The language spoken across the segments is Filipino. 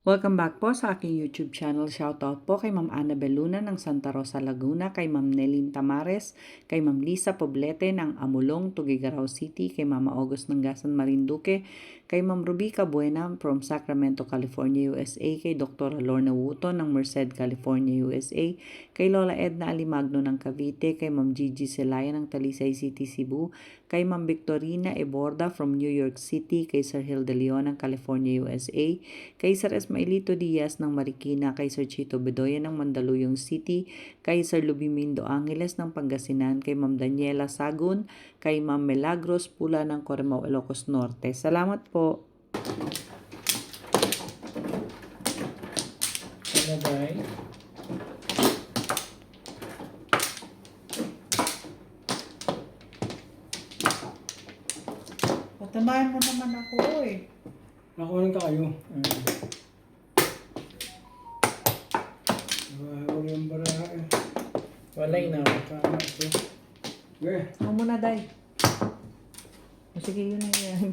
Welcome back po sa aking YouTube channel. Shoutout po kay Ma'am Annabel Luna ng Santa Rosa, Laguna, kay Ma'am Nelin Tamares, kay Ma'am Lisa Poblete ng Amulong, Tuguegarao City, kay Mama August ng Gasan, Marinduque, kay Ma'am Rubica Buena from Sacramento, California, USA, kay Dr. Lorna Wuto ng Merced, California, USA, kay Lola Edna Alimagno ng Cavite, kay Ma'am Gigi Celaya ng Talisay City, Cebu, kay Ma'am Victorina Eborda from New York City, kay Sir Hill de Leon ng California, USA, kay Sir Esmailito Diaz ng Marikina, kay Sir Chito Bedoya ng Mandaluyong City, kay Sir Lubimindo Angeles ng Pangasinan, kay Ma'am Daniela Sagun, kay Ma'am Milagros Pula ng Corimao, Ilocos Norte. Salamat po. Bye-bye. Patamahan mo naman ako eh. Nakuha kayo. Walang baraha eh. Walay na. Tama ito. Okay. Ako muna, Day. O sige, yun na yan.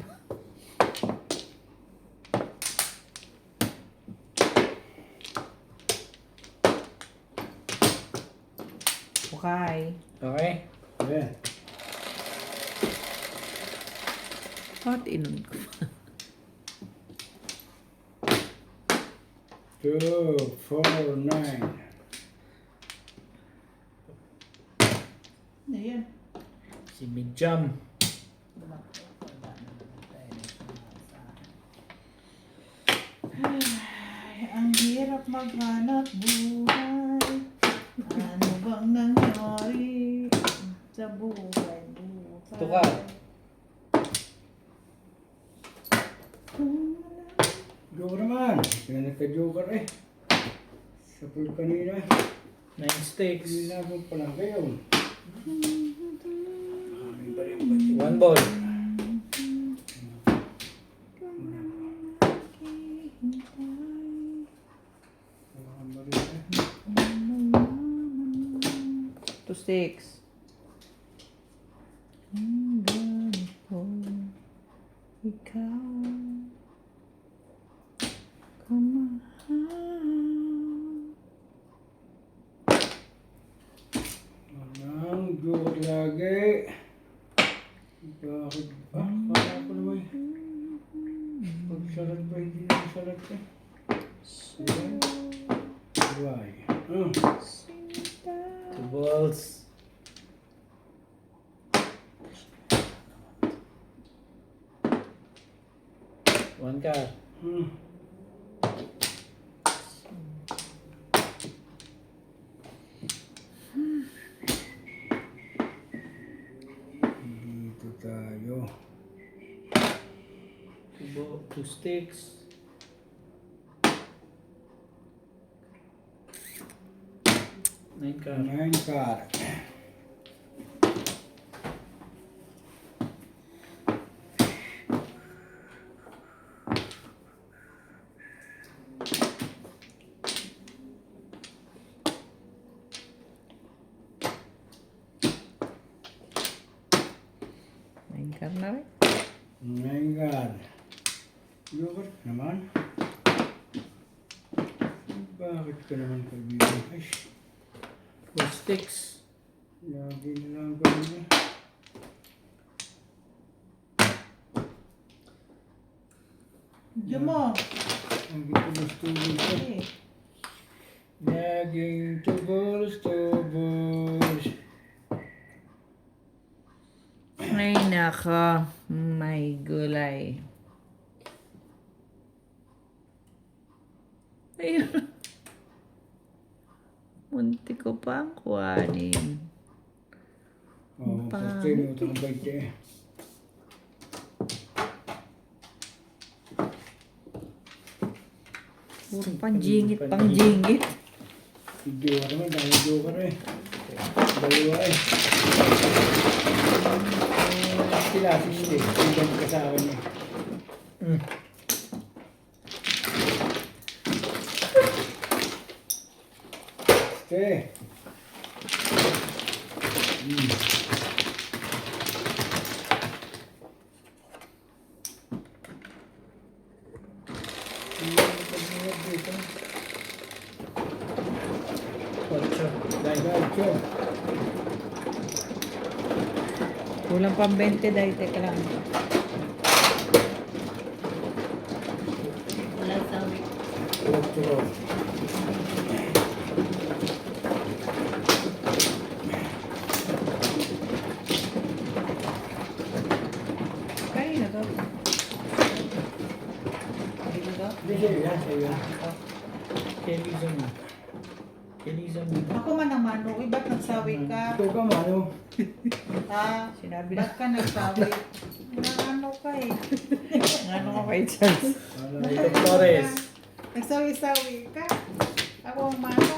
Okay. Okay. Okay. Hot inon ko. 2, 4, 9. Ayan. Si Midjam. Ay, ang hirap maghanap buhay. Ano bang nangyari sa buhay? Ito ka. Joker naman. Kaya nagka-joker eh. Sa pool kanina. 9 stakes. Hinabang pa lang kayo. 1 ball. To 6. Ang ganito, ikaw, kumahal. Anong joker lagi? Bakit ba? Kala ko naman. Pagsalat pa hindi na salat eh. Why? 2 balls. One card. Dito tayo. 2 sticks. 9 card. 9 card. Main na rin. 9 card. Joker naman. Bakit ka naman kaibigan? Ay, 4 sticks. Lagi na lang ganyan. Diyan mo. Lagi tubos-tubos ka. Laging tubos-tubos. Ay, nako. May gulay. Ayun. Munti ko pa ang kuhanin. Oo, pati mo itong bait eh. Puro panjingit, panjingit. Joker naman, dahil joker eh. Dalawa eh. Sila, sila. Sila ang kasama niya. Okay. Diretso. Kulang pang 20 dahil. Teka lang. Wala sawi. 4. Kaya na to. Kaya na to. Hindi siya yan, sa'yo. Kelizon. Kelizon dito. Ako man naman, uy, ba't nagsawi ka? Ito ka, mano. Ha? Sinabi na. Ba't ka nagsawi? Ano ka eh? Ano ka kay Charles? Ito Torres. Nagsawi-sawi ka? Ako ang mano.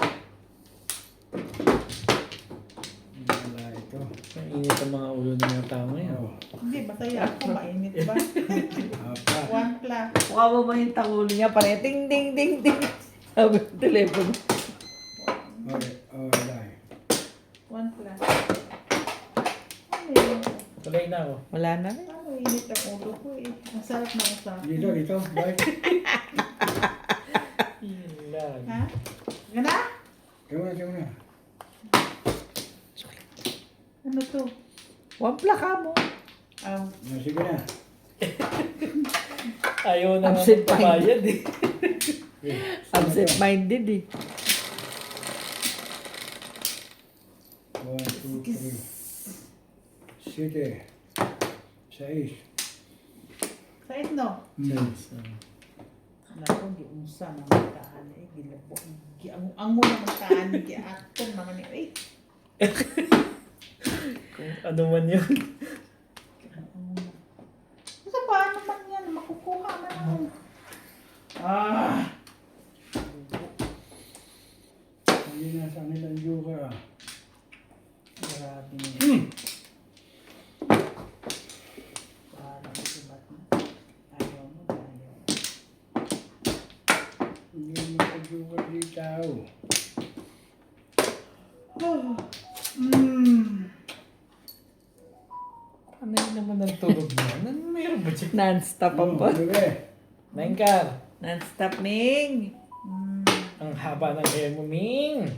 Wala ito. Mainit ang mga ulo ng mga tao ngayon. Oh, Hindi, masaya ako. Mainit ba? 4. 1 plus. Mukha mo ba yung tangulo niya? Pare, ding, ding, ding, ding. Sabi ng telepono. Okay, wala. 1 plus. Ano yun? Tuloy na ako. Wala na rin. Ano init ang ulo ko eh. Ang sarap na usapan. Dito, bye. Ilan. Ha? Gana? Tingnan na. Ano to? Wampla ka mo. Oh. Sige na. Ayaw na nga Absent magpabayad eh. Okay. Absent-minded eh. 1, 2, 3. 7. 6. Sa no? Naku, giunsa na magkaan eh. Gilabo. Ang muna magkaan eh. Giatom naman eh. Kung ano man yun. Kasi paano man yan? Makukuha man ako. Ah! Hindi na sa nilang joker ah. Grabe na. Parang iba't na. Ayaw mo, ayaw. Hindi mo sa joker dito. Ano yun naman ang tulog niya? Meron ba siya? Non-stop ang po. Bebe. Naingkar. Non-stop, Ming. Ang haba ng hair mo, Ming.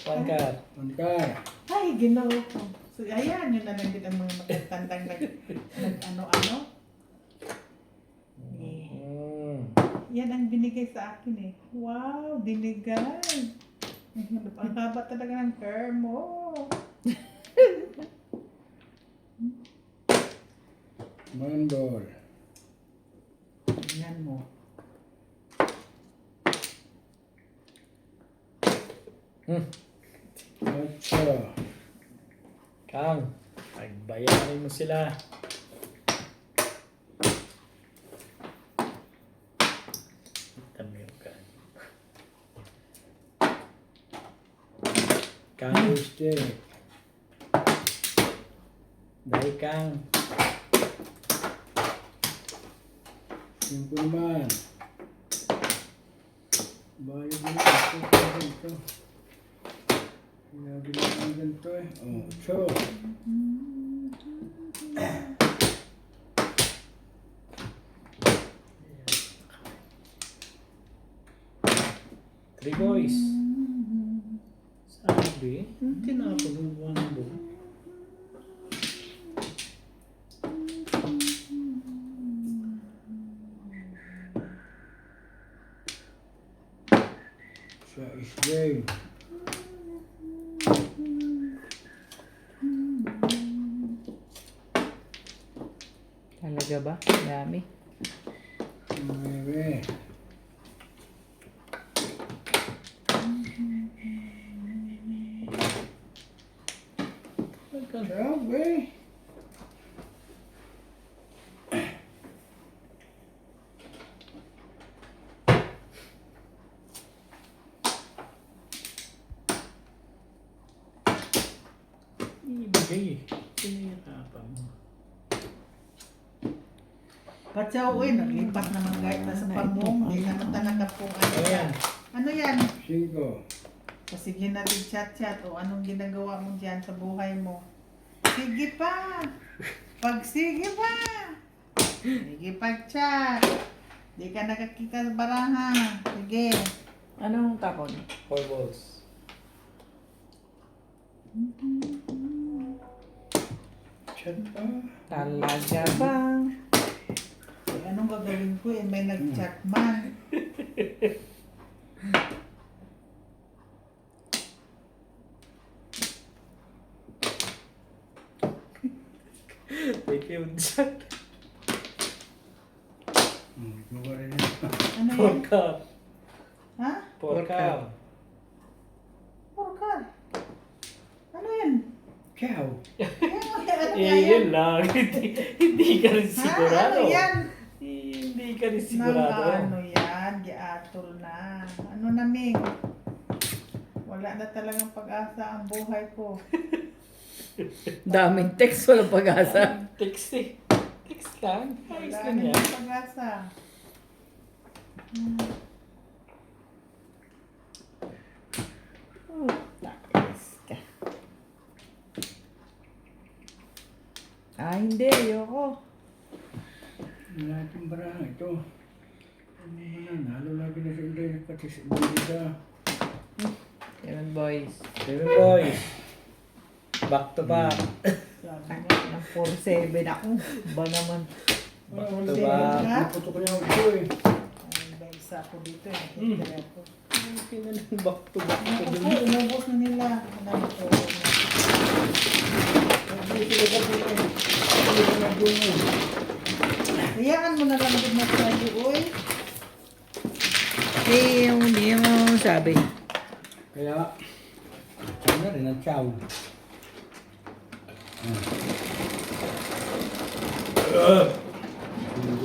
Pangkar. Angkar. Ay, ginoo ko. So, ayan, yun na lang din ang mga matatandang ano-ano. Yan ang binigay sa akin eh. Wow, binigay. Ang haba talaga ng hair mo. Mandol. Tingnan mo. Ocho. Kang, pagbayarin mo sila. Tamiyo ka. Kang, Mistake. dahil Kang. Simple naman. Bayad mo ito. Lagi naman ganito eh. Ocho. Three boys. Sabi, tinapaguluan mo. Sa isday. Talaga ba? Dami. Nueve. Sabi. Ibigay eh. Pinahirapan mo. Patsaw, uy, naglipat naman guys na sa pamong. Hindi naman talaga po ano Ayan. yan. Ano yan? Cinco. Sige natin chat-chat o anong ginagawa mo dyan sa buhay mo. Sige pa! Sige pa! Sige pag-chat! Di ka nakakita sa barahan. Sige. Anong takon? 4 balls. Chat pa. Talaga ba? Eh, anong gagawin ko eh? May nag-chat man. Thank you, Jack. Joker rin yan. Ano yan? Porka. Ha? Porka. Porkar. Ano yan? Ciao. Ano nga Eh, yan? yun lang. Hindi ka rin Ha? sigurado. Ano yan? Hindi ka rin Nang sigurado. ano yan? Giatol na. Ano na, Ming? Wala na talagang pag-asa ang buhay ko. Daming text, walang pag-asa. Text eh. Text lang. Ayos Wala lang na yan. pag-asa. Ayos ka. Ah, hindi. Ayoko. Natin barang ito. Ano ba na? Nalo lagi na sa Inday. Pati sa Inday. Yan, boys. Seven boys. Back to back. Sabi nga, Ng 4-7 ako. Ba naman? Back to Hindi back. na. Naputok niya ako eh. Ay, may isa ako dito eh. Nakikita ako. Back to back. Ako po, inubos na nila. Ano ko? Hayaan mo na lang din na tayo, uy. Eh, hindi mo sabi. Kaya, sana rin ang ciao.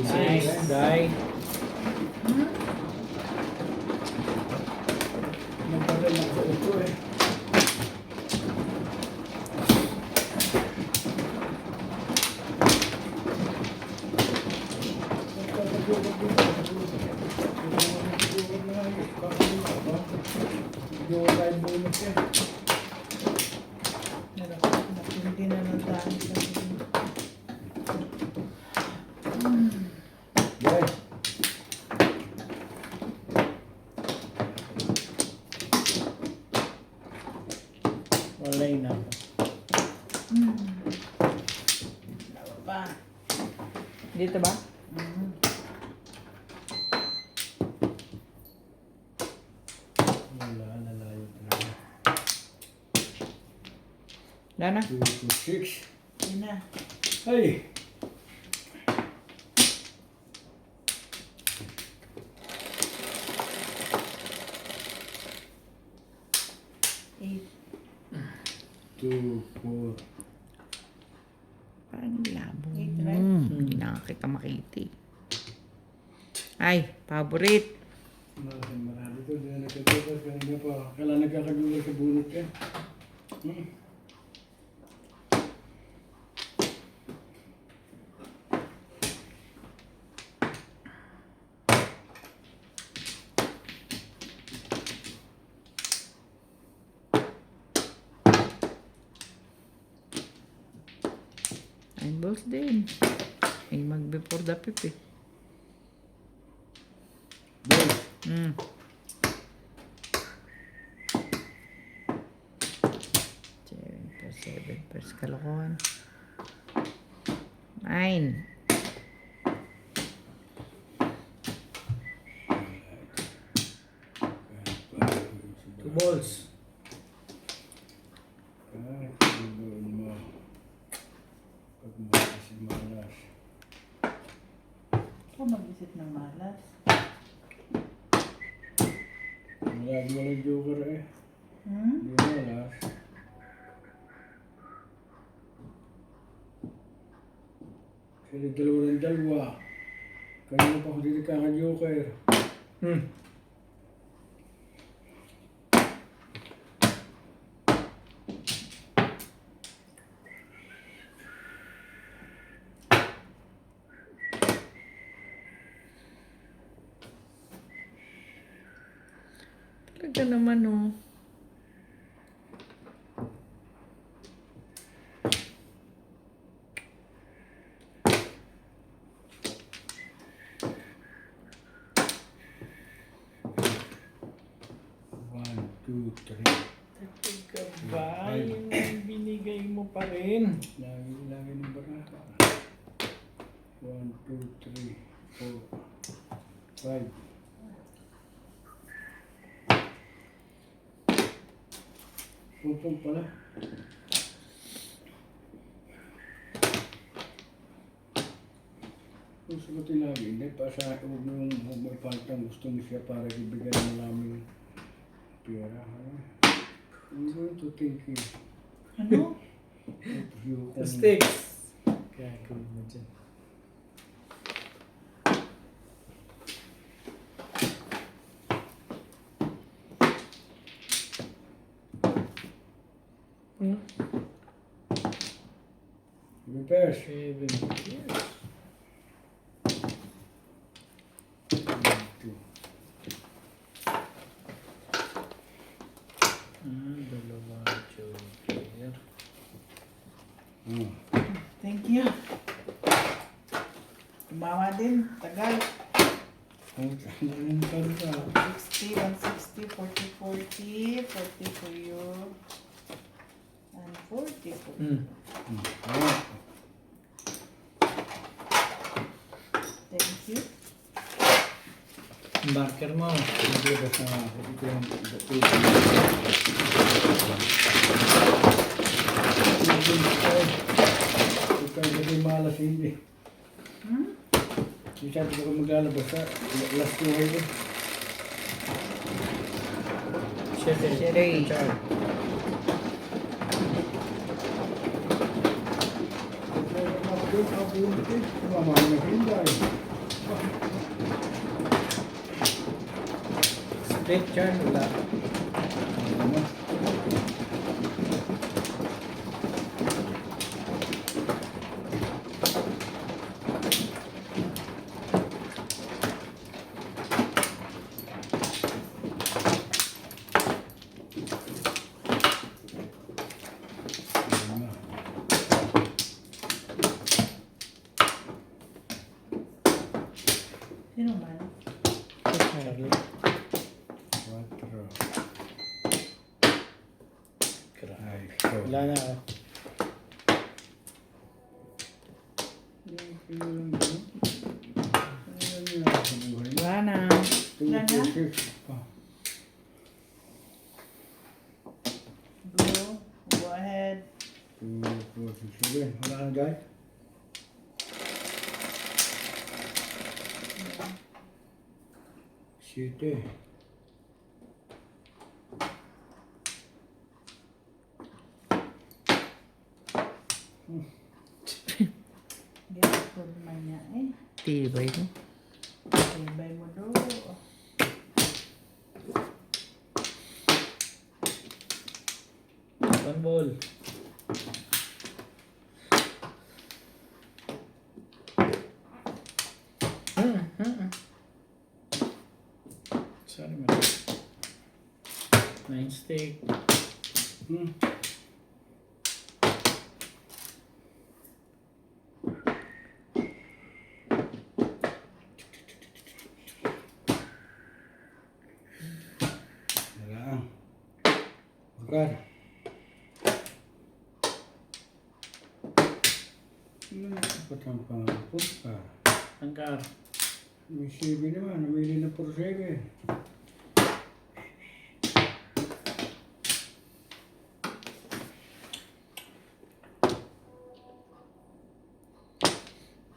Nice. Die. Nagbagal na sa ito eh. Hindi na ng daan sa Walay na. Dalawa pa. Dito ba? Wala, nalayo talaga. Lana? 2 to 6. Yun na. Ay! Eight. 2, 4. Parang labo. Eight, right? Hindi na kita makita eh. Ay, favorite. Marami to, hindi na nagkagagas. Kanina pa, kailan nagkakagulas sa bunot yan. Nine balls din. Ay, mag before the pip eh. Boy, Hmm. Seven plus kalokohan. 9. Two balls. kahit siguro mo. Pag mo si malas. Ako mag-isip ng malas. Malagi walang joker eh. Hmm? Hindi malas. Sila dalawa ng dalawa. Kanina pa ako dito kaka-joker. Talaga naman oh. One, two, three. Teka ba? Yung binigay mo pa rin. Lagi ng baraha. 1, 2, 3, 4, 5. Pupong pala. Kung sagutin lagi, hindi pa sa huwag mo yung pantang gusto mo siya para ibigay mo namin pera. I'm going to take you. Ano? You Sticks. Gagawin mo dyan. Hmm? repairs. 7 years. 2. Dalawa joker. Thank you. Tumama din. Tagal. Ang nanin ka. 60, 160, 40, 40. 40 for you. And 40 for you. Thank you. Marker mo. Hindi ba sa ito yung ito yung malas hindi. Sabi ko maglalabas sa last year ko. Sherry. Char. Split char. Wala. Sino man? Charlie. 4. Grabe. Ay, so. Wala na ako. Wala na. Wala na? Go ahead. 2, 4, 6, 7. Wala na guys. Siete. Get ko naman niya eh. Tibay mo. Tibay mo do. One ball. Sorry man. 9 stick. Wala. Bukan. Dapat ang pangapot ka. Angkar. May sibi naman. Namili na por 7.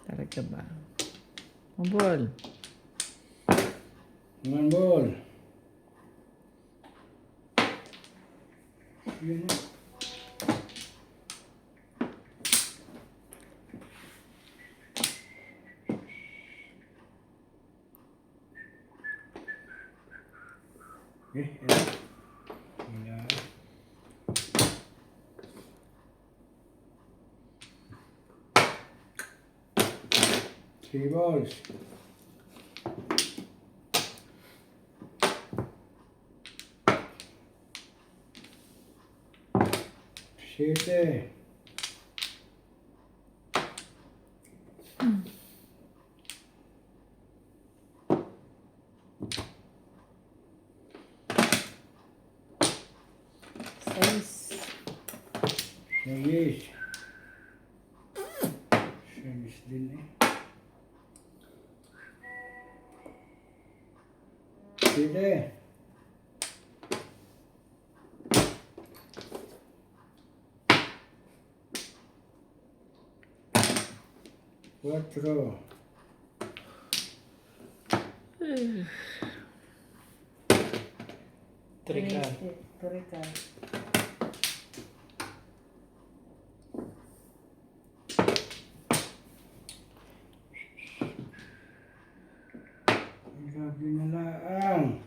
Talaga ba? One ball. One ball. Yan na. Yan. Wala. Three balls. Siete. Yes. Service din eh. Pwede. 4. Trika. Trika. Grabe na lang.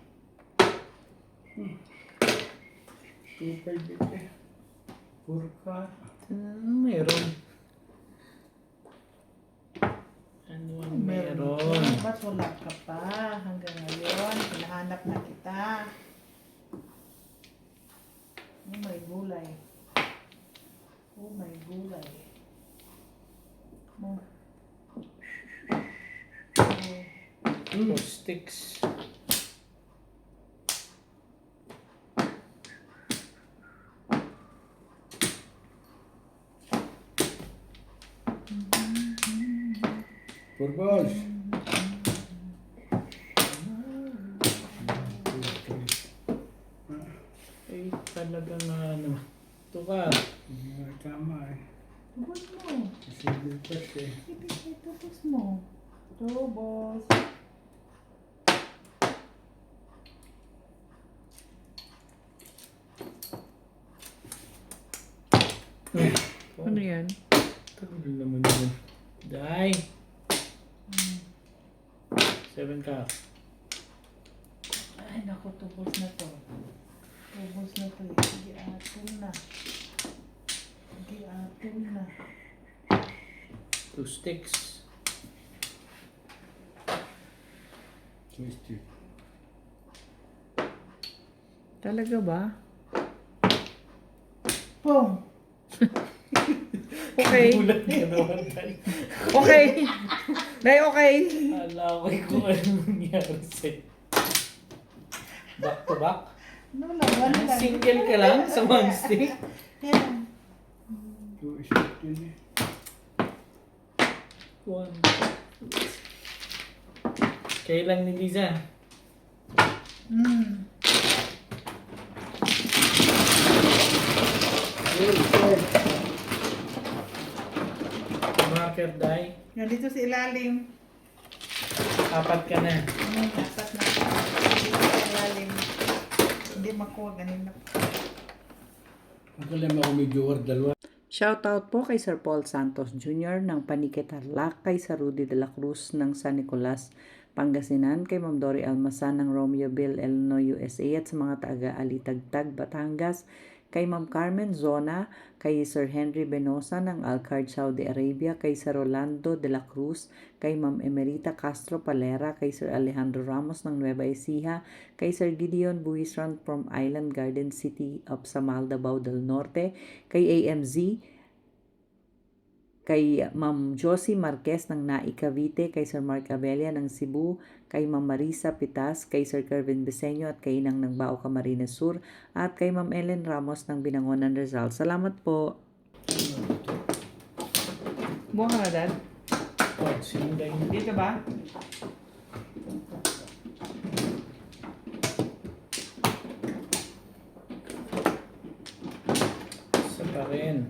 2.5 dito eh. Purka. Meron. Ano ang meron? Ba't wala ka pa hanggang ngayon? Hinahanap na kita. Oh, may gulay. Oh, may gulay. Oh. Oh. Sticks. Purballs. Ay, talaga nga ano. Ito ka. Tama eh. Tubos mo. Kasi bilpas eh. Ibigay, tubos mo. Tubos. Ano yan? Tagal naman yun. Die. 7 ka. Ay, naku, tubos na to. Tubos na to. Sige, atin na. Sige, atin na. 2 sticks. Twisted. Talaga ba? Pong! Okay. Bulat ka naman tayo. Okay. Day, okay. Ala ko kung ano nangyari sa'yo. Back to back? Ano lang, wala lang. Single ka lang sa one stick? Yan. 2 stick din eh. 1. Kailan ni Liza? Marker die. Yan dito sa ilalim. 4 ka na. Dapat na. Dito sa ilalim. Hindi makuha ganun na. Ang kalam ako medyo war dalawa. Shoutout po kay Sir Paul Santos Jr. ng Paniquitarlac, kay Sir Rudy de la Cruz ng San Nicolas, Pangasinan, kay Ma'am Dory Almasan ng Romeoville, Illinois, USA at sa mga taga-Alitagtag, Batangas, kay Ma'am Carmen Zona, kay Sir Henry Benosa ng Alcard, Saudi Arabia, kay Sir Rolando de la Cruz, kay Ma'am Emerita Castro Palera, kay Sir Alejandro Ramos ng Nueva Ecija, kay Sir Gideon Buisran from Island Garden City of Samal, Davao del Norte, kay AMZ, kay Ma'am Josie Marquez ng Nai Cavite, kay Sir Mark Abella ng Cebu, kay Ma'am Marisa Pitas, kay Sir Kervin Beseño at kay Inang ng Bao Camarines Sur, at kay Ma'am Ellen Ramos ng Binangonan Rizal. Salamat po. Buha ka na, Dad? Oh, sinunday mo. Dito ba? Isa pa rin.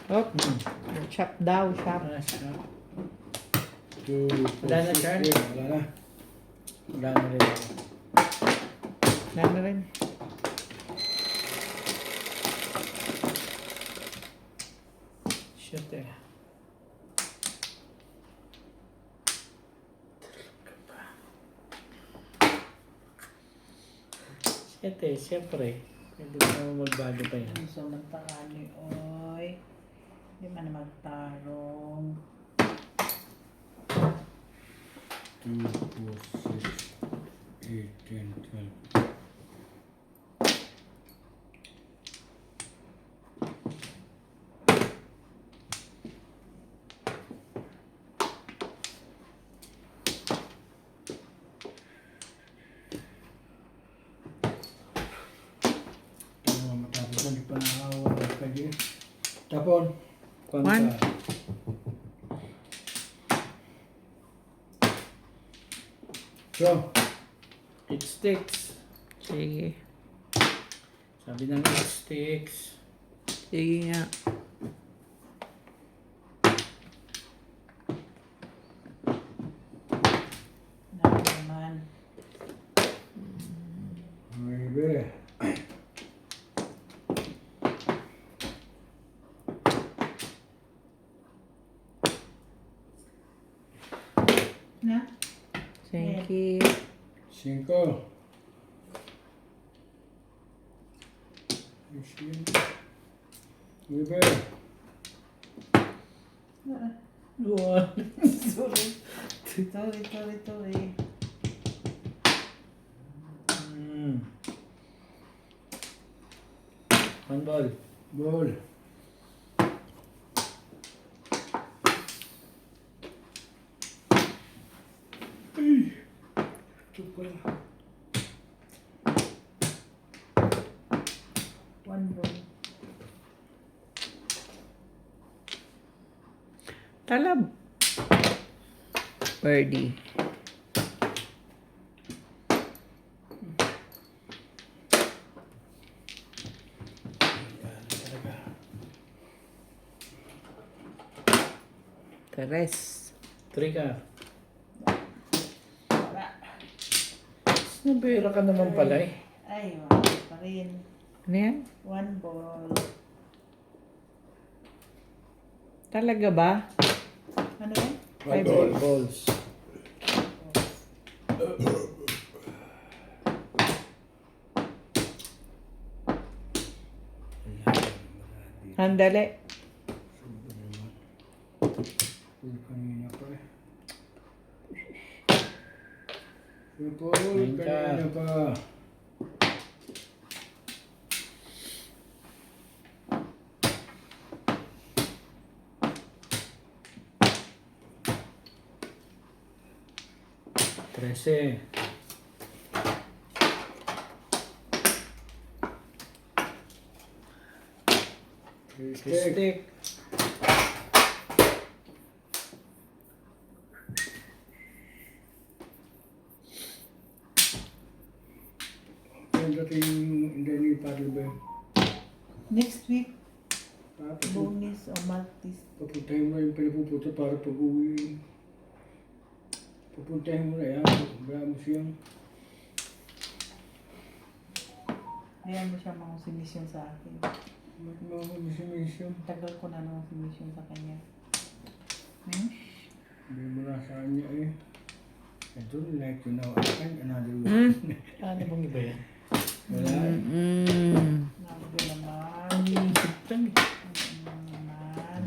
Oh, chop daw, chop. Ah, siya. 2, 4, Wala na, Char? Wala na. Wala na rin. Dami rin. Shit eh. Shit eh, siyempre. Pwede mo naman magbago pa yan. So, magtakali, oy. Hindi man na magtarong. 2, 4, 6, 8, 10, 12. Tapon. One. So, It sticks. Sige. Sabi ng it sticks. Sige nga. Naman. maybe. Na? Thank you. 5. Maybe. One. Sorry. Sorry. One ball. Ball. Ito pala. One ball. Talab. Birdie. Tres. 3 ka. Wala. Nabira ka naman pala eh. Ay, wala pa rin. Ano yan? One ball. Talaga ba? Ano yan? Five Five balls. Handali. Kanina pa eh. Ball, Main ka. kanina pa. Trese. Stick. Stick. Yung dating hindi ni Padre Ben. Next week, Tapos, Lunes o Martes. papuntahin mo yung pinapupunta para pag-uwi. Papuntahin mo na yan. Wala mo siyang. Ayan mo siya mga simisyon sa akin. Mag-mission. Tagal ko na mga simisyon sa kanya. Hindi mo na sa kanya eh. I don't like to know another one. Ano bang iba yan? Wala eh. Nabi naman. Naman. Naman.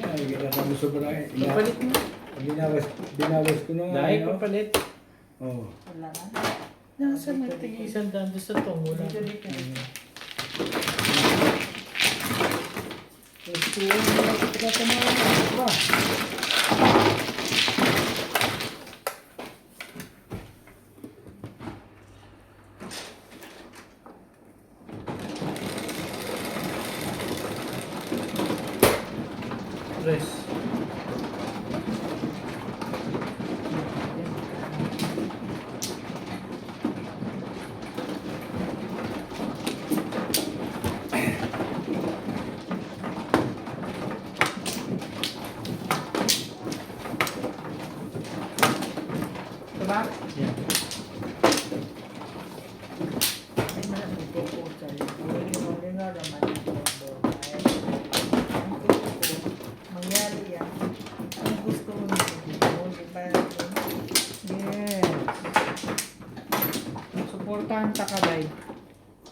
Ay, kaya mo sobra eh. Papalit mo. Binawas ko na nga. Dahil ano? papalit. Oo. Wala na. Nasa nagtigisan dando sa tong. Wala. Dito, dito. Gusto ko na pagkakata mo. Ba? Tres. Diba? Yan. Ay, marami po po tayo. Huli nga naman ito. Mangyari yan. Ang gusto mo nito. Di ba? Yes. Supportahan ta ka, bay.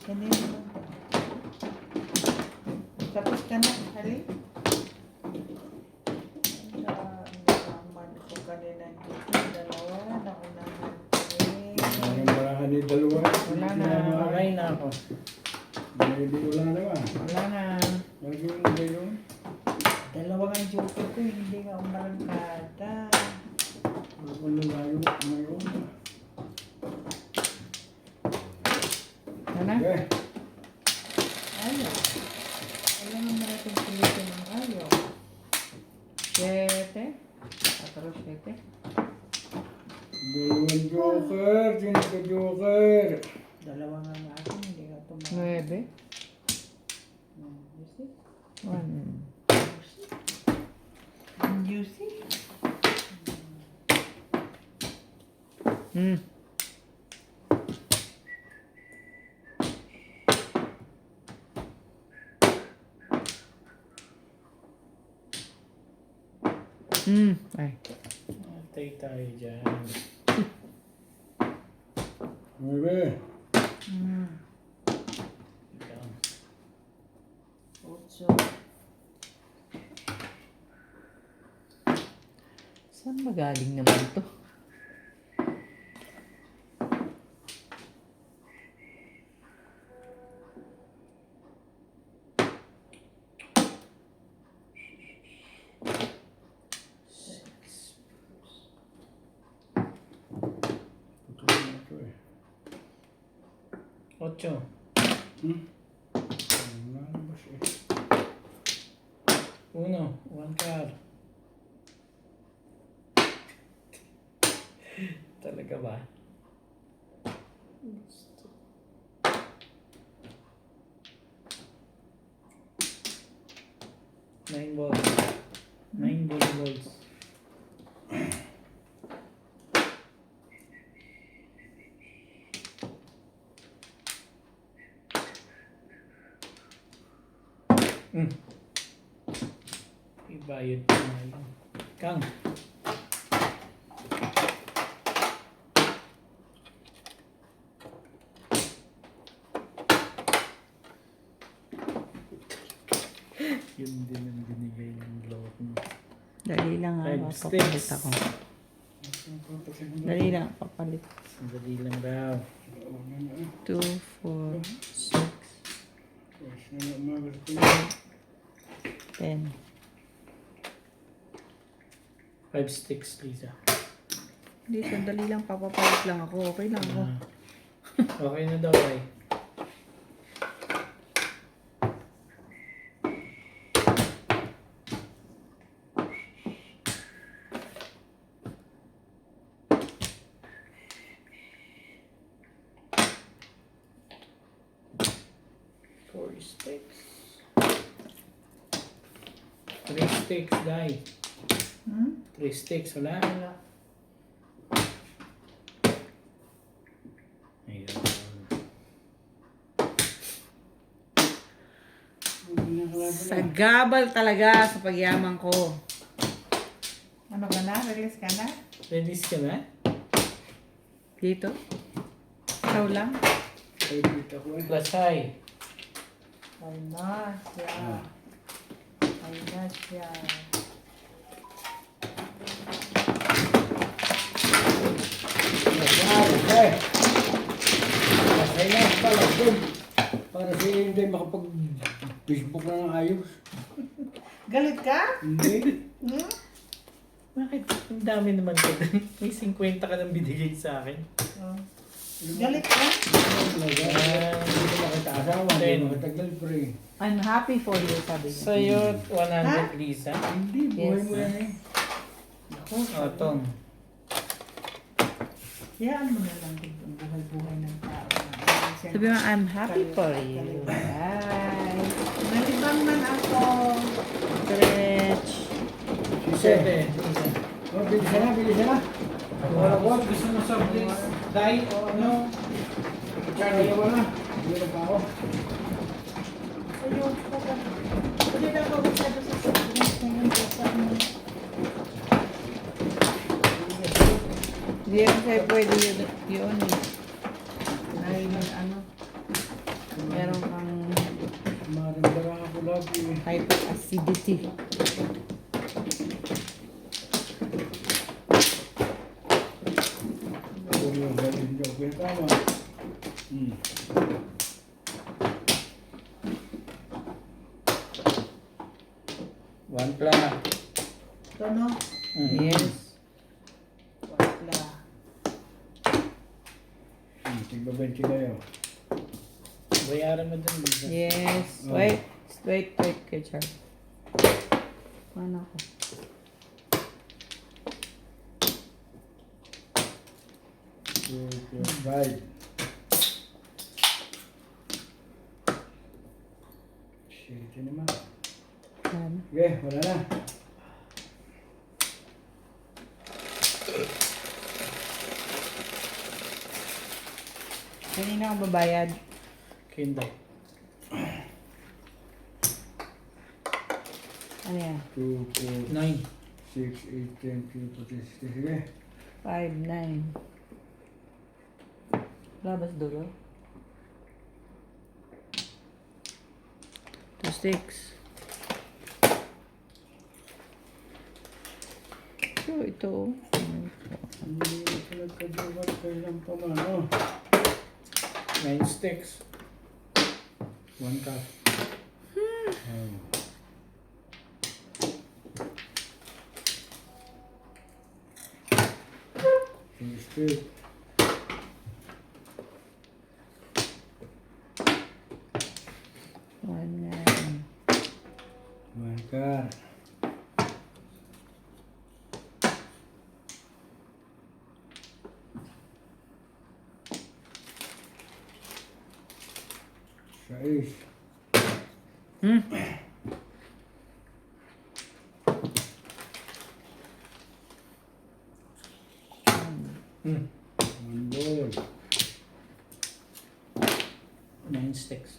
Kanina lang. Tapos ka na, hali? Naman ko kanina dito. Dalawa, naunahan ko eh. Ay, marahan ni dalawa. Wala na. Makain na ako. Hindi wala naman. Wala na. Lagi yung gano'n. Dalawa nga yung joker ko, hindi nga umarangkada. Ano layo ngayon. Okay. Ayaw. Alam naman natin pilitin ng ayaw. 7. 4, 7. Dalawang joker. Sino ka joker? Dalawa nga natin, hindi ka tumakas. 9. Juicy? 1. Juicy? Ay. Atay tayo dyan. 9. Yan. 8. Saan magaling naman to? Putulin na ito eh. 8. Wala na ba siya? 1. 1 card. Talaga ba? Nine balls. 9 balls. Ibayad ko na yun. Kang. Yun din ang binigay ng loob mo. Dali lang ha, Five papalit sticks. ako. Dali lang, papalit. Sandali lang daw. 2, 4, 6, Tapos na umagas ko na. 10. 5 sticks, Lisa. Hindi, sandali lang, papapalit lang ako. Okay lang ako. Okay na daw, ay. Four sticks. 3 sticks, guy. 3 sticks, wala? Wala. Ayun. Sagabal talaga sa pagyaman ko. Ano ka na? Release ka na? Release ka na? Dito? Ikaw lang? Ay, dito ko eh. Plus high. Ay na siya. Ay na siya. Okay. Masaya na pala doon. Para siya hindi makapag-Facebook na ng ayos. Galit ka? Hindi. Hmm? Bakit? Ang dami naman ko. May 50 ka nang binigay sa akin. Oh. Galit ka? Talaga. Hindi ko makita asawa. Hindi Ten. makita girlfriend. I'm happy for you, sabi niya. Sa'yo, Ha? 100, Lisa. Hindi, buhay Yes. mo yan eh. O, Tong. Yan mo na lang din ang buhay-buhay ng tao. Sabi mo, I'm happy for you. Bye. Nalibang man ako. Stretch. Siyete. Oh, bilisan na, bilisan na. Wala ko. Gusto mo soft drinks? Dahil, ano? Kaya wala. Hindi na pa ako. Ayun, papa. Pwede na ako masyado sa sobrang ngayon sa ano. Hindi ako sa'yo pwede yun eh. Dahil ano, meron kang Maramdaman ako lagi. hyperacidity. Kung yung galing niyo, kaya tama. One pla. Ito no? Yes. Wala. Tigbabenchi kayo. Bayaran mo dun, Lisa. Yes. Oh. Wait, kay Char. Paano ko? Five. Shit, yun naman. Ano? Okay, wala na. Kanina ang babayad. Kinday. Ano yan? 2, 4, 9. 6, 8, 10, 15, 16. Sige. 5, 9. Labas dulo? 2, 6. So, ito. Hindi ito nagkabuhat kailan pa man. Oh. 9 sticks. 1 cup. Oh. Two stick. One, 1 cup. Sais. Hmm? Hmm. 1 ball. 9 sticks.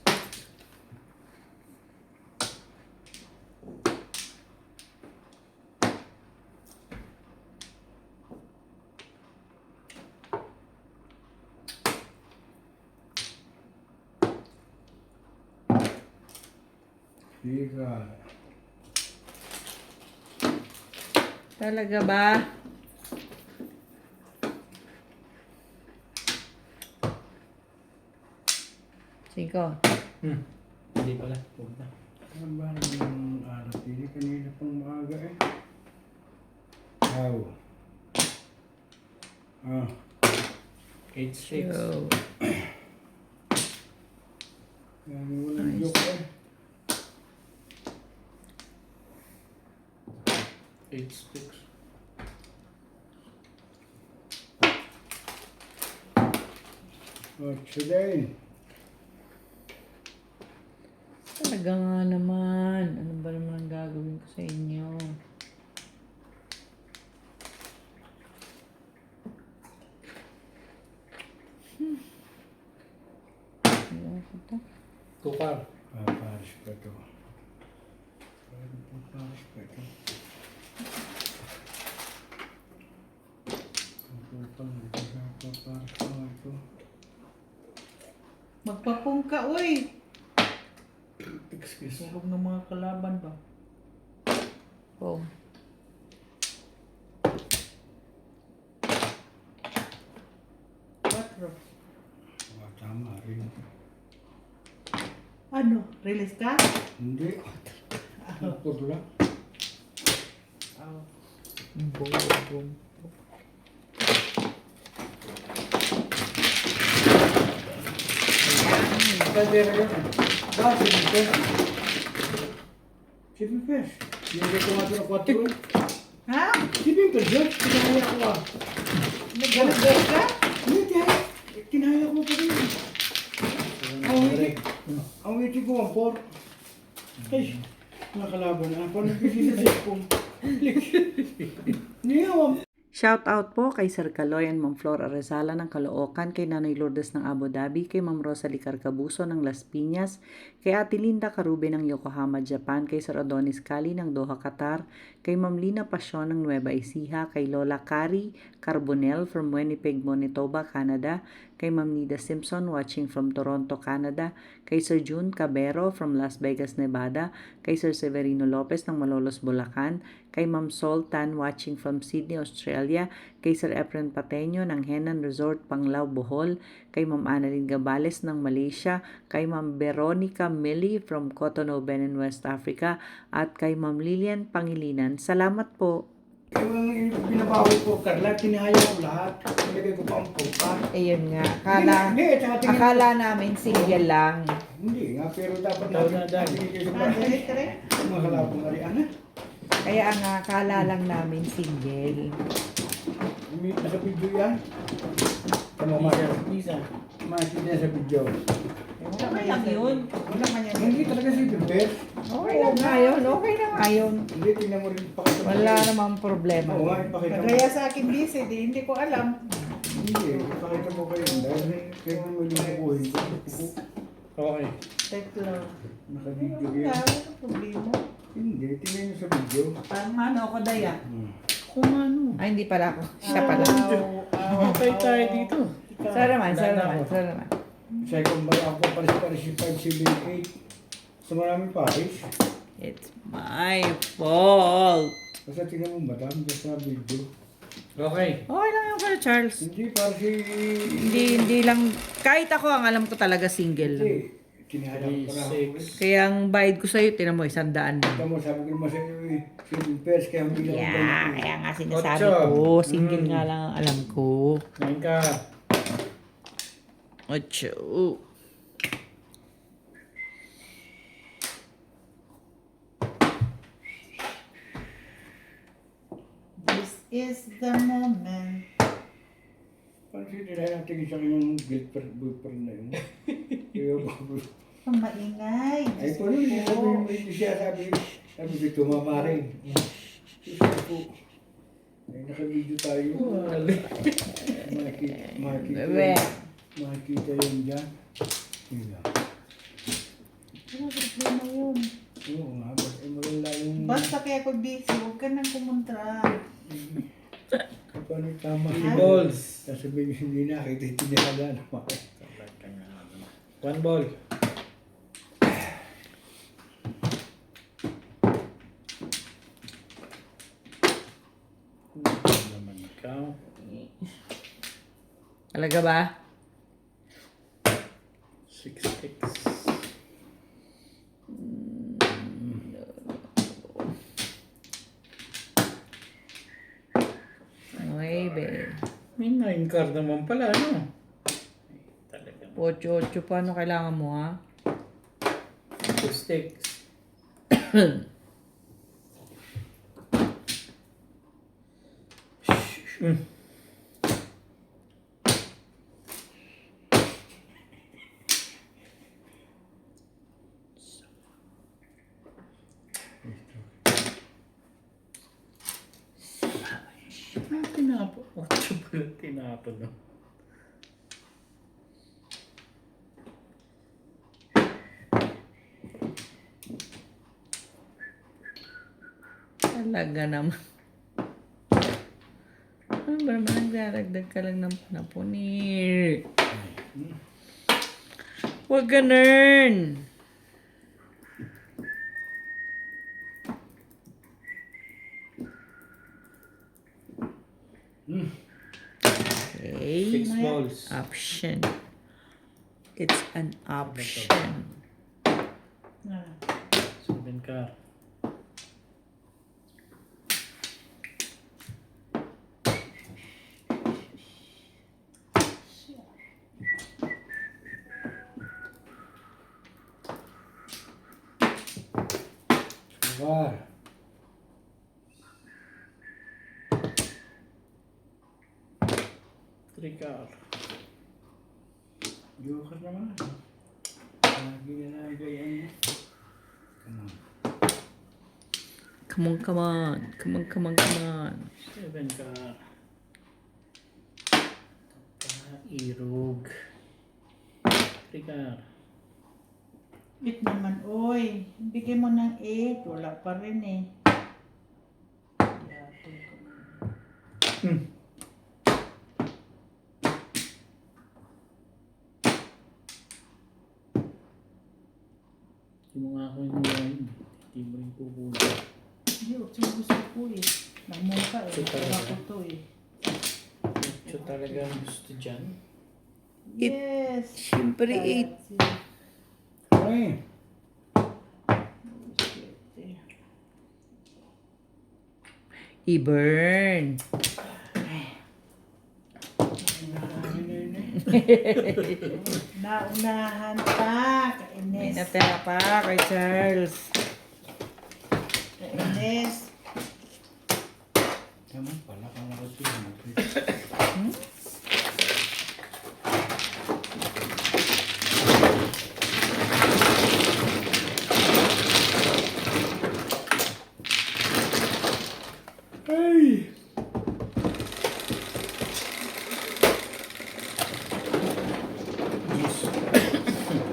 Tiga. Talaga ba? Cinco. Hmm. Hindi pala. Huwag na. Ano ba yung alat? Hindi kanina pang maaga eh. How? Ah. 8 sticks. Yo. Yan walang Nice. joke eh. 8 sticks. Oh, today. Talaga nga naman. Ano ba naman ang gagawin ko sa inyo? Ano ko to? 2 car. Paparas pa to. Paparas pa to. Paparas pa to. Magpapong ka, uy! Excuse me. Huwag ng mga kalaban ba? Oh. Quatro. Ah, tama rin. Ano? Release ka? Hindi. Putla. Oh. Boom. Kadera yun. Ba, sinipes. Sinipes. Hindi ko nga sila 4. Ha? Sinipes yun. Kinaya ko ah. Nag-release ka? Hindi, kaya. Kinaya ko pa rin. Ang witi ko ang 4. Ay, nakalaban na. Paano pisisip ko? Niyaw. Shout out po kay Sir Caloy and Ma'am Flor Arezala ng Caloocan, kay Nanay Lourdes ng Abu Dhabi, kay Ma'am Rosalie Carcabuso ng Las Piñas, kay Ate Linda Carube ng Yokohama, Japan, kay Sir Adonis Cali ng Doha, Qatar, kay Ma'am Lina Pasyon ng Nueva Ecija, kay Lola Cari Carbonell from Winnipeg, Manitoba, Canada, kay Ma'am Nida Simpson watching from Toronto, Canada, kay Sir June Cabero from Las Vegas, Nevada, kay Sir Severino Lopez ng Malolos, Bulacan, kay Ma'am Sol Tan watching from Sydney, Australia, kay Sir Efren Pateño ng Henan Resort, Panglao, Bohol, kay Ma'am Annalyn Gabales ng Malaysia, kay Ma'am Veronica Millie from Cotonou, Benin, West Africa, at kay Ma'am Lilian Pangilinan. Salamat po! Yung binabawi ko, Carla, kinaya ko lahat. Nilagay ko pa ang pupa. Ayun nga. Hindi, tsaka tingin- Akala namin single lang. Hindi nga, pero dapat Ikaw na, Dan. natin sa Ah, bahay. direktre? Mga kalabong ariana. Kaya nga, kala lang namin single. Umit na sa video yan. Tama mo, Lisa, Lisa. makikita sa video. Okay lang yun. Wala man yan. Hindi talaga si Bebet. Oo, ngayon. Okay na ngayon. Hindi, tingnan mo rin. Pakita mo Wala rin. namang problema. Oo nga, ipakita mo. Kaya sa akin busy, hindi ko alam. Hindi, ipakita mo kayo. Dahil kaya mo yung kukuhin ko. Okay. Teklo. Naka-video Wala, yan. wala problema. Hindi, tingnan nyo sa video. Parang ano ako, Daya. Kung ano. Ay, hindi pala ako. Siya pala. Okay tayo dito. Sir naman, sir naman, sir naman. Second by ako, pares-pares yung 578. Sa maraming pares. It's my fault. Basta tingnan mo, madam, dyan sa video. Okay. Okay lang yung kay Charles. Hindi, para si... Hindi lang, kahit ako ang alam ko talaga single lang. Hindi, kinihalang ko na ako. 36. Kaya ang bayad ko sa'yo, tinan mo, 100 lang. Ito mo, sabi ko naman sa'yo, si Pers, kaya hindi lang ako ganito. Kaya nga sinasabi Ocho. ko, single nga lang ang alam ko. Ngayon ka. 8. This is the moment. Parang sinilay natin sa kanyang girlfriend, boyfriend na yun. Kaya ako, Ang maingay. ay Diyos po nun, ko sabi po. mo hindi siya, sabi ko, tumama rin. Sabi ko, ay naka-video tayo. Bebe. Makikita yun dyan. Yun lang. Wala problema yun. Oo nga, basta maganda yung... Basta kaya ako busy, huwag ka nang kumontra. Paano tama? Balls. Sasabihin yung hindi nakita, tinihada naman. 1 ball. Naman ikaw. Talaga ba? 6x. Okay, be. May 9 card naman pala, ano? Talaga. 8, paano kailangan mo, ha? 2 sticks. Tinapon. 8 pala tinapon, no? Talaga naman. Ano ba naman nagdaragdag ka lang ng napunir? Huwag ganun! Okay. 6 balls. Option. It's an option. Ah. 7 card. Var. Three card. Joker naman. Lagi na nagayaan niya. Come on. Come on, come on. Come on, come on, come on. 7 card. Irog. 3 card. Bit naman, oy. Bigay mo ng 8. Wala pa rin eh. Hindi mo nga ako hinuwain. Hindi mo rin kukunin. Hindi, gusto ko eh. Namuka eh. Ito talaga. Wala ko to eh. Ito talaga ang gusto dyan. Yes. Siyempre, 8. Ay, I-burn. Naunahan pa. May Kainis. natira pa kay Charles. Kainis. Tama pala, kung ako sinunod. Ay! Yes.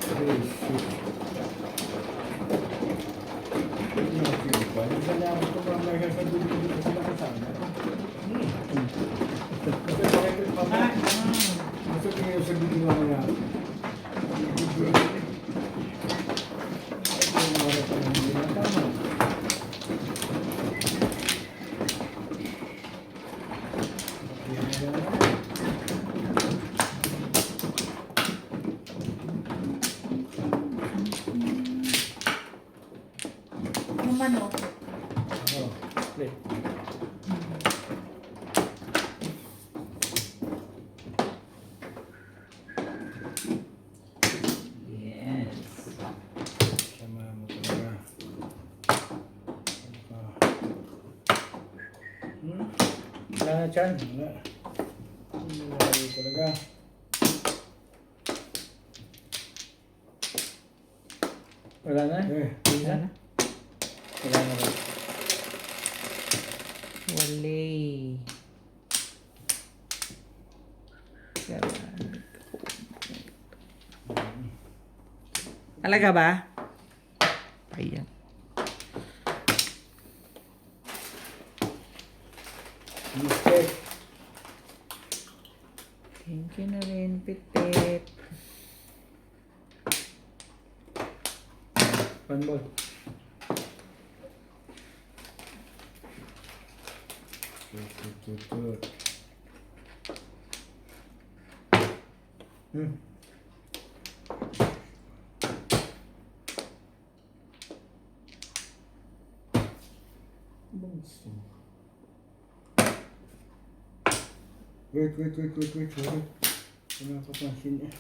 Yung manok. Play. Yes. Sama mo talaga. Wala na, Chan. Wala. Wala talaga. Wala na? Eh, Wala na? Wala na ba? Wale. Talaga ba? Ayan. mistake. Thank you na rin, Pipit. One ball. Tut. Hmm. Gusto mo. Wait. Wala ko pansin eh.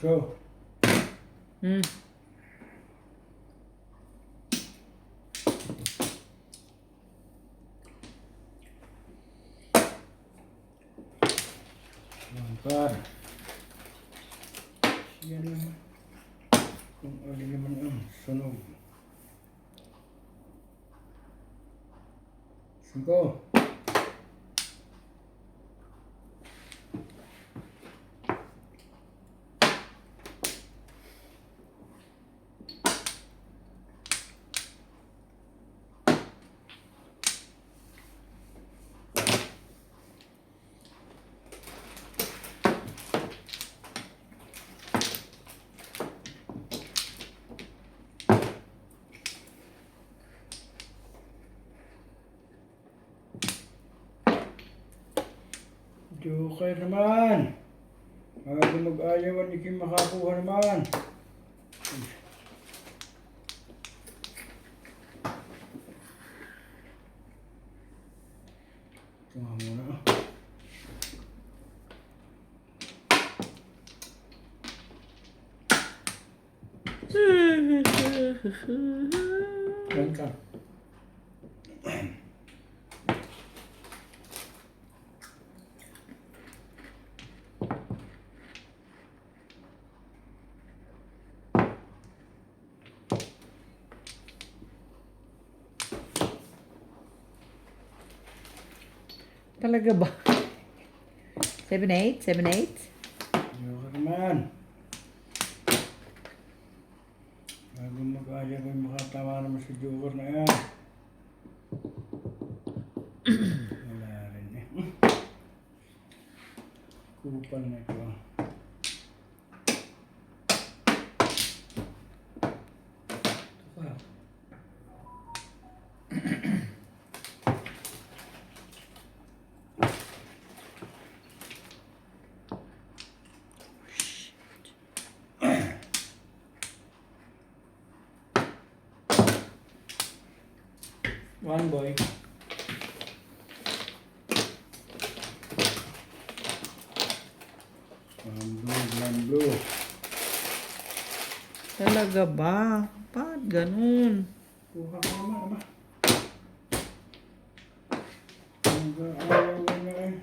So, Hmm. Lampar. Siya naman. Kung alin naman ang sunog. 5. Joker naman. Bago mag-ayawan, hindi kayo makakuha naman. Ito nga muna. One ka. Talaga ba? 7-8? 7-8? Joker naman. Bago mag-ayawan, makatama naman si Joker na yan. Wala rin eh. Kupal na ito. One boy. Grand blue. Talaga ba? Ba't ganun? Kuha ka naman, ama. Ayaw na eh.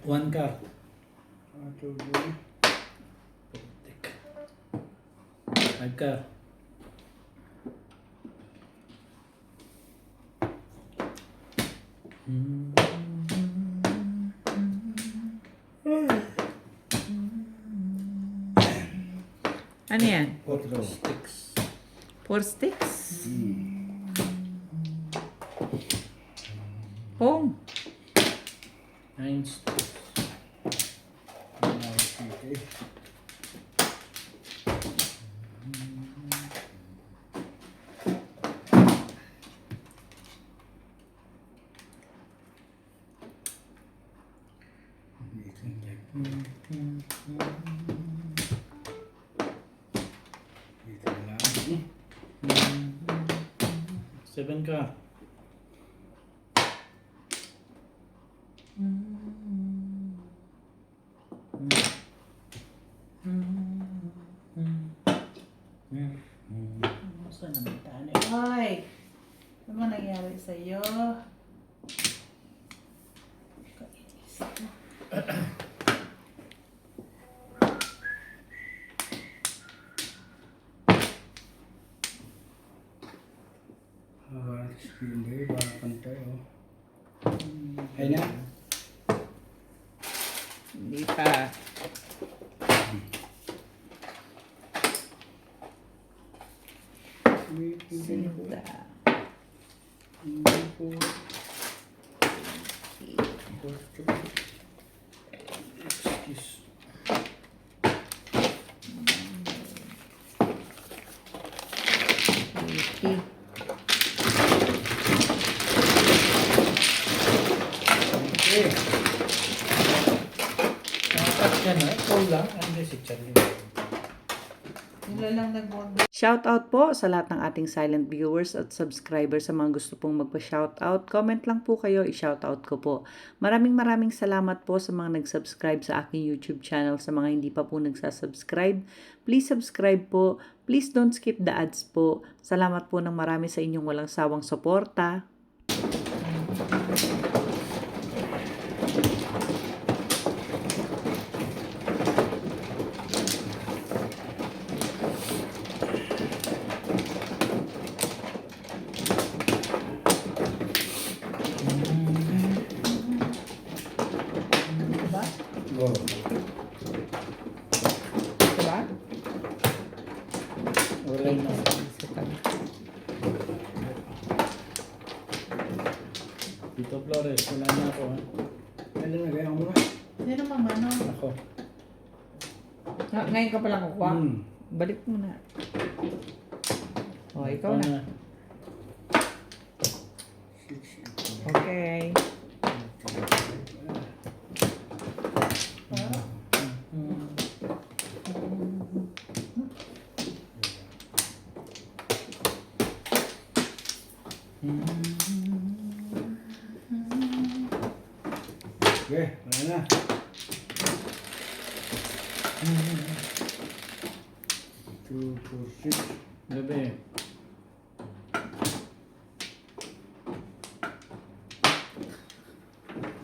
One car. Ato doon. Five car. Ano yan? Otro. Six. 4 sticks? Hmm. Home. Nine sticks. Okay. Dito lang. Seven car. Saan naman tani? Ay! Ano ba nangyari sa'yo? Kainis ko. Hindi, para pantay, oh. Ay na. Hindi pa. Sinda. Hindi po. Excuse. Eighty. Okay. Dapat yan na. Ikaw lang. Ano si Charlie? Sila lang nag-wag. Shoutout po sa lahat ng ating silent viewers at subscribers. Sa mga gusto pong magpa-shoutout, comment lang po kayo, i-shoutout ko po. Maraming salamat po sa mga nag-subscribe sa aking YouTube channel. Sa mga hindi pa po nagsasubscribe, please subscribe po. Please don't skip the ads po. Salamat po ng marami sa inyong walang sawang suporta. Diba? Go. Diba? Wala na. Tito Flores, wala na ako. Ha? Ano na, gaya mo na. Sino mang ano? Ako. Ngayon ka palang kukuha. Hmm. Balik mo na. O, ikaw na. Okay. Okay, wala na. Two, four, six. Gabi.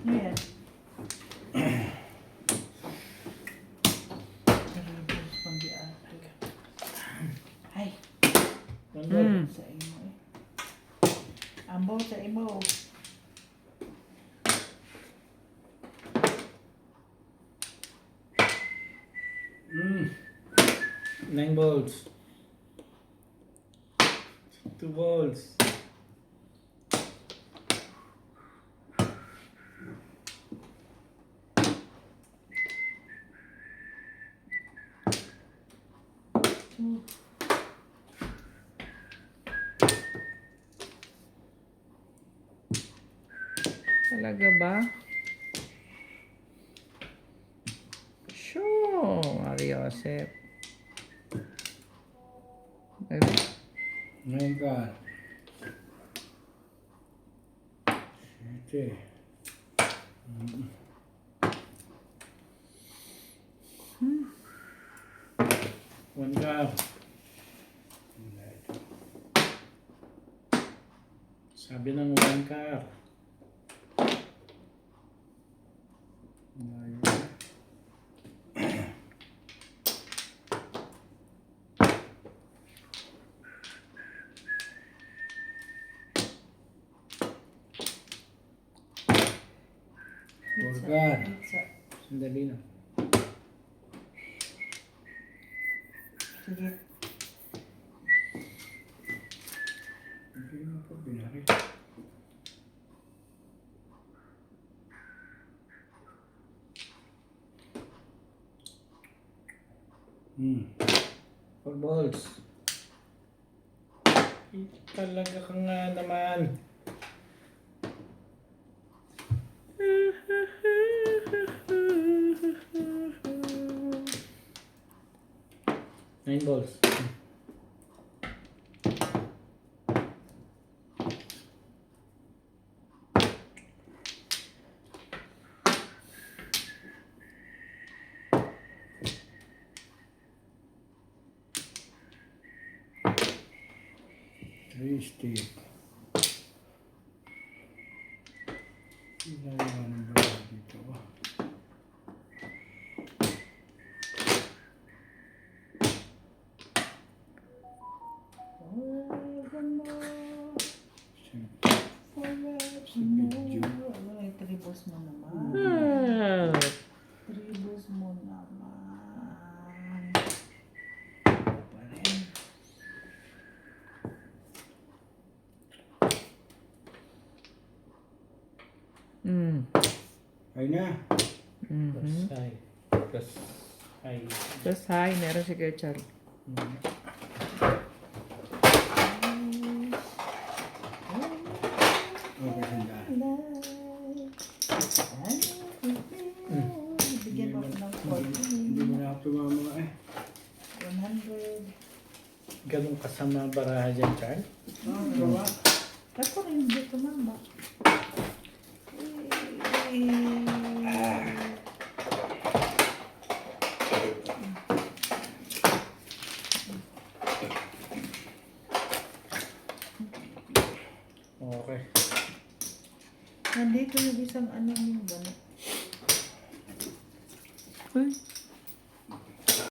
Ayan. Ay, One Hmm. sa imo eh. Ambo sa imo. Nine balls. Two balls. Talaga ba? Sure, Mario Josep. Ngayon ka. 20. One car. Sabi ng one car. Burger. Pizza. Sandali na. Sige. Hindi mo pa binari. Four balls. Talaga ka nga naman. Nine balls. Three stick. Ilan ba dito? Ay, tribos mo naman. Tribos mo naman. Pa rin. Ay na. Plus high. Plus high. Just hi, meron si Kuya Chal. Okay, sandaan. Bigyan mo ako ng Hindi mo na ako tumama eh. 100. Ganun kasama baraha dyan, Charles? Gawa. Ako rin hindi tumama. Okay. Nandito yung isang ano yung gano'n. Uy,